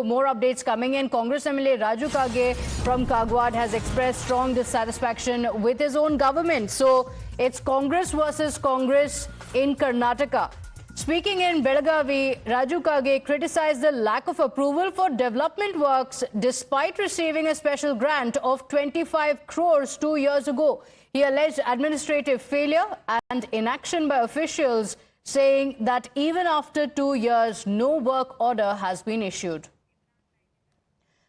More updates coming in. Congress MLA Raju Kage from Kagwad has expressed strong dissatisfaction with his own government. So it's Congress versus Congress in Karnataka. Speaking in Belagavi, Raju Kage criticized the lack of approval for development works despite receiving a special grant of 25 crores 2 years ago. He alleged administrative failure and inaction by officials, saying that even after 2 years, no work order has been issued.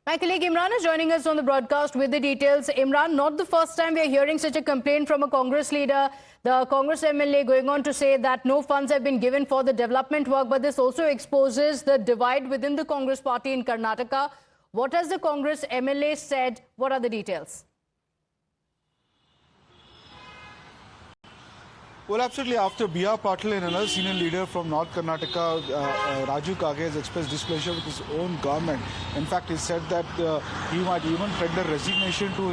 My colleague Imran is joining us on the broadcast with the details. Imran, not the first time we are hearing such a complaint from a Congress leader. The Congress MLA going on to say that no funds have been given for the development work, but this also exposes the divide within the Congress party in Karnataka. What has the Congress MLA said? What are the details? Well, absolutely. After B.R. Patil and another senior leader from North Karnataka, Raju Kage, has expressed displeasure with his own government. In fact, he said that he might even tender resignation to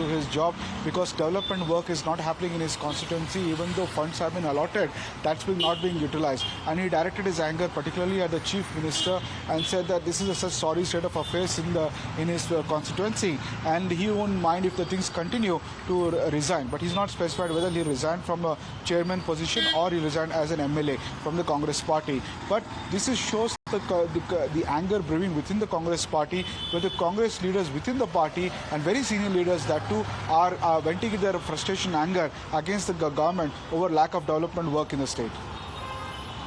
his job because development work is not happening in his constituency, even though funds have been allotted. That's not being utilized. And he directed his anger particularly at the chief minister and said that this is such sorry state of affairs in his constituency, and he won't mind if the things continue to resign. But he's not specified whether he resigned from a chairman position or he resigned as an MLA from the Congress party. But this shows the anger brewing within the Congress party, where the Congress leaders within the party and very senior leaders that too are venting their frustration, anger against the government over lack of development work in the state.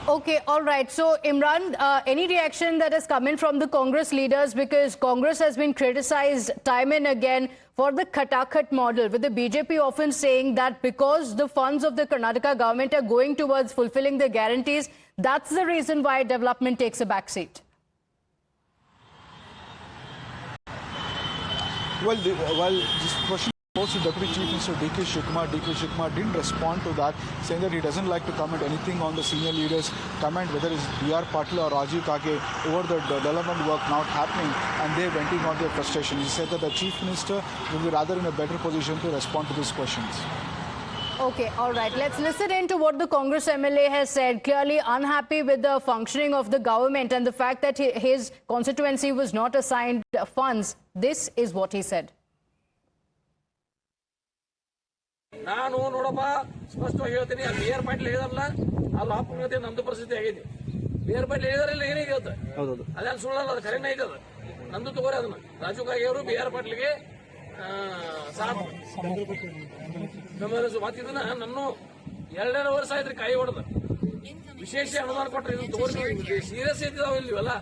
Okay, all right. So, Imran, any reaction that has come in from the Congress leaders, because Congress has been criticized time and again for the Khatakhat model, with the BJP often saying that because the funds of the Karnataka government are going towards fulfilling the guarantees, that's the reason why development takes a backseat. Well, this question posed to Deputy Chief Minister D.K. Shivakumar. D.K. Shivakumar didn't respond to that, saying that he doesn't like to comment anything on the senior leaders' comment, whether it's B.R. Patil or Raju Kage, over the development work not happening, and they're venting on their frustration. He said that the Chief Minister will be rather in a better position to respond to these questions. Okay, all right. Let's listen into what the Congress MLA has said. Clearly unhappy with the functioning of the government and the fact that his constituency was not assigned funds. This is what he said. ನಾನು ನೋಡಪ್ಪ ಸ್ಪಷ್ಟವಾಗಿ ಹೇಳ್ತೀನಿ, B.R. Patil ಹೇಳಿದಾರಲ್ಲ, ಅಲ್ಲಿ ಆಪುಂಗತೆ ನಮ್ದು ಪರಿಸ್ಥಿತಿ ಆಗೈತಿ. B.R. Patil ಹೇಳಿದಾರಲ್ಲ ಏನಿಗೆ ಅದೇನು ಸುಳ್ಳಲ್ಲ, ಅದು ಕರೆಕ್ಟ್ ಐತದ. ನಂದು ತಗೋರಿ ಅದನ್ನ. ರಾಜು ಕಾಗೆ ಅವರು B.R. ಪಾಟೀಲ್ಗೆ ಮಾತಿದ್ದನ್ನ ನನ್ನ 2.5 ವರ್ಷ ಆಯ್ತ್ರಿ ಕಾಯಿ ಹೊಡೆದ. ವಿಶೇಷ ಅನುದಾನ ಕೊಟ್ರಿ, ಇದನ್ನ ತಗೋರಿ. ಸೀರಿಯಸ್ ಐತಿದಾವ ಇಲ್ವಲ್ಲ.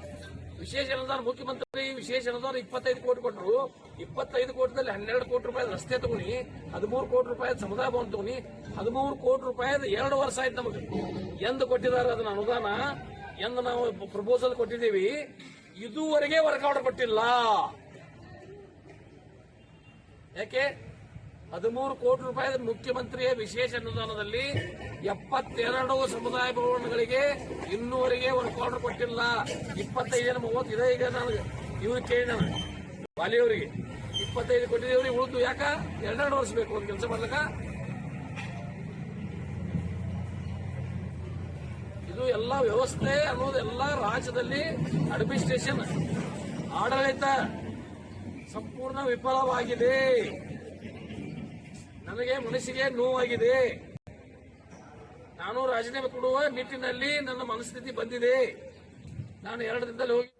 ವಿಶೇಷ ಅನುದಾನ ಮುಖ್ಯಮಂತ್ರಿ ವಿಶೇಷ ಅನುದಾನ 25 ಕೋಟಿ ಕೊಟ್ಟರು. 25 ಕೋಟಿದಲ್ಲಿ 12 ಕೋಟಿ ರೂಪಾಯಿ ರಸ್ತೆ ತಗೊನಿ, 13 ಕೋಟಿ ರೂಪಾಯಿ ಸಮುದಾಯ ಭವನ ತಗೊನಿ, 13 ಕೋಟಿ ರೂಪಾಯಿ 2 ವರ್ಷ ಆಯ್ತು ನಮಗೆ. ಎಂದು ಕೊಟ್ಟಿದ್ದಾರೆ ಅದನ್ನ ಅನುದಾನ, ಎಂದು ನಾವು ಪ್ರಪೋಸಲ್ ಕೊಟ್ಟಿದ್ದೀವಿ, ಇದುವರೆಗೆ ವರ್ಕ್ ಆರ್ಡರ್ ಕೊಟ್ಟಿಲ್ಲ. ಯಾಕೆ? 13 ಕೋಟಿ ರೂಪಾಯಿ ಮುಖ್ಯಮಂತ್ರಿಯ ವಿಶೇಷ ಅನುದಾನದಲ್ಲಿ 72 ಸಮುದಾಯ ಭವನಗಳಿಗೆ ಇನ್ನೂವರೆಗೆ ವರ್ಕ್ ಆರ್ಡರ್ ಕೊಟ್ಟಿಲ್ಲ. 25 30 ಇದೆ. ಈಗ ನನಗೆ ಇವ್ರು ಕೇಳಿ ನಾನು ಬಾಲಿಯವರಿಗೆ 25 ಕೊಟ್ಟಿದ್ದೇವ್ರಿ, ಉಳಿದು ಯಾಕ 2 ವರ್ಷ ಬೇಕು ಒಂದು ಕೆಲಸ ಮಾಡ್ಲಕ್ಕ? ಇದು ಎಲ್ಲ ವ್ಯವಸ್ಥೆ ಅನ್ನೋದೆಲ್ಲ ರಾಜ್ಯದಲ್ಲಿ ಅಡ್ಮಿನಿಸ್ಟ್ರೇಷನ್ ಆಡಳಿತ ಸಂಪೂರ್ಣ ವಿಫಲವಾಗಿದೆ. ನನಗೆ ಮನಸ್ಸಿಗೆ ನೋವಾಗಿದೆ. ನಾನು ರಾಜೀನಾಮೆ ಕೊಡುವ ನಿಟ್ಟಿನಲ್ಲಿ ನನ್ನ ಮನಸ್ಥಿತಿ ಬಂದಿದೆ. ನಾನು 2 ದಿನದಲ್ಲಿ ಹೋಗಿ.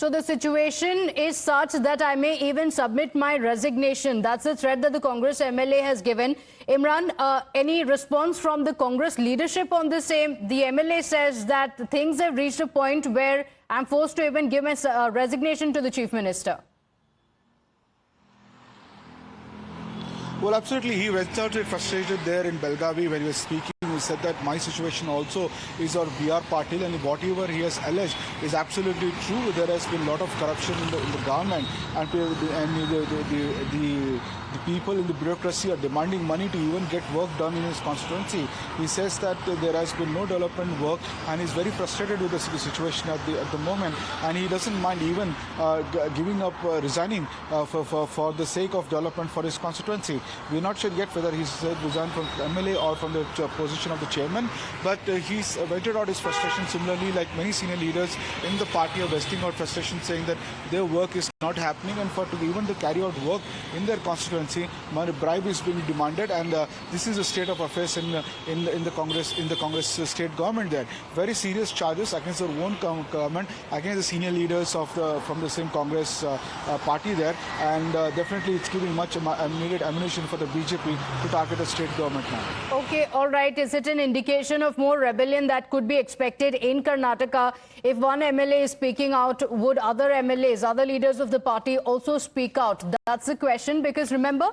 So the situation is such that I may even submit my resignation. That's the threat that the Congress MLA has given. Imran, any response from the Congress leadership on the same? The MLA says that things have reached a point where I'm forced to even give my resignation to the Chief Minister. Well, absolutely. He went out frustrated there in Belagavi when he was speaking. He said that my situation also is of B.R. Patil, and whatever he has alleged is absolutely true. There has been a lot of corruption in the government, and the people in the bureaucracy are demanding money to even get work done in his constituency. He says that there has been no development work, and he's very frustrated with the situation at the moment, and he doesn't mind even giving up resigning for the sake of development for his constituency. We're not sure yet whether he's resigned from MLA or from the position of the chairman, but he's vented out his frustration. Similarly, like many senior leaders in the party are vesting out frustration, saying that their work is not happening, and for even to carry out work in their constituency, money bribe is being demanded, and this is a state of affairs in the Congress state government there. Very serious charges against their own government, against the senior leaders from the same Congress party there, and definitely it's giving much needed ammunition for the BJP to target the state government now. Okay, all right. Is it an indication of more rebellion that could be expected in Karnataka? If one MLA is speaking out, would other MLAs, other leaders of the party also speak out? That's the question, because remember,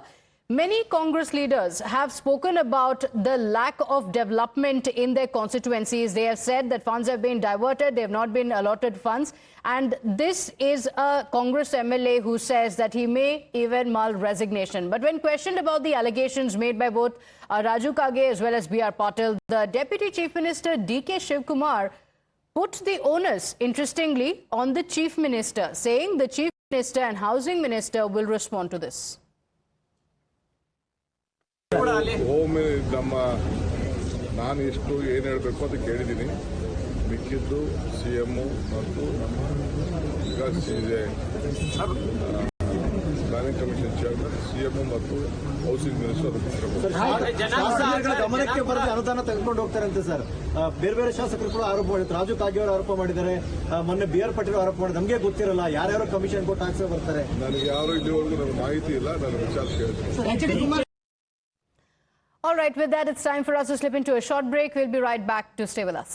many Congress leaders have spoken about the lack of development in their constituencies. They have said that funds have been diverted, they have not been allotted funds. And this is a Congress MLA who says that he may even mull resignation. But when questioned about the allegations made by both Raju Kage as well as B.R. Patil, the Deputy Chief Minister D.K. Shivkumar put the onus, interestingly, on the Chief Minister, saying the Chief Minister and Housing Minister will respond to this. Home ನಮ್ಮ ನಾನು ಎಷ್ಟು ಏನು ಹೇಳಬೇಕು ಅಂತ ಕೇಳಿದ್ದೀನಿ. ಮಿಕ್ಕಿದ್ದು CM ಮತ್ತು ಈಗ ಪ್ಲಾನಿಂಗ್ ಕಮಿಷನ್ ಚೇರ್ಮನ್ CM ಮತ್ತು ಹೌಸಿಂಗ್ ಮಿನಿಸ್ಟರ್ ಶಾಸಕರ ಗಮನಕ್ಕೆ ಬರದೆ ಅನುದಾನ ತೆಗೆದುಕೊಂಡು ಹೋಗ್ತಾರೆ ಅಂತ ಸರ್. ಬೇರೆ ಬೇರೆ ಶಾಸಕರು ಕೂಡ ಆರೋಪ ಮಾಡಿದ್ರು. ರಾಜು ಕಾಗೆ ಅವರು ಆರೋಪ ಮಾಡಿದ್ದಾರೆ, ಮೊನ್ನೆ B.R. ಪಾಟೀಲ್ ಆರೋಪ ಮಾಡಿದ್ರು. ನಮಗೆ ಗೊತ್ತಿರಲ್ಲ ಯಾರ್ಯಾರು ಕಮಿಷನ್ ಕೊಟ್ಟು ಹಾಕ್ಸೇ ಬರ್ತಾರೆ. ನನಗೆ ಯಾರು ಇಲ್ಲಿವರೆಗೂ ನನಗೆ ಮಾಹಿತಿ ಇಲ್ಲ. ನಾನು ವಿಚಾರ ಕೇಳಿದ್ದೀನಿ. All right, with that, it's time for us to slip into a short break. We'll be right back to stay with us.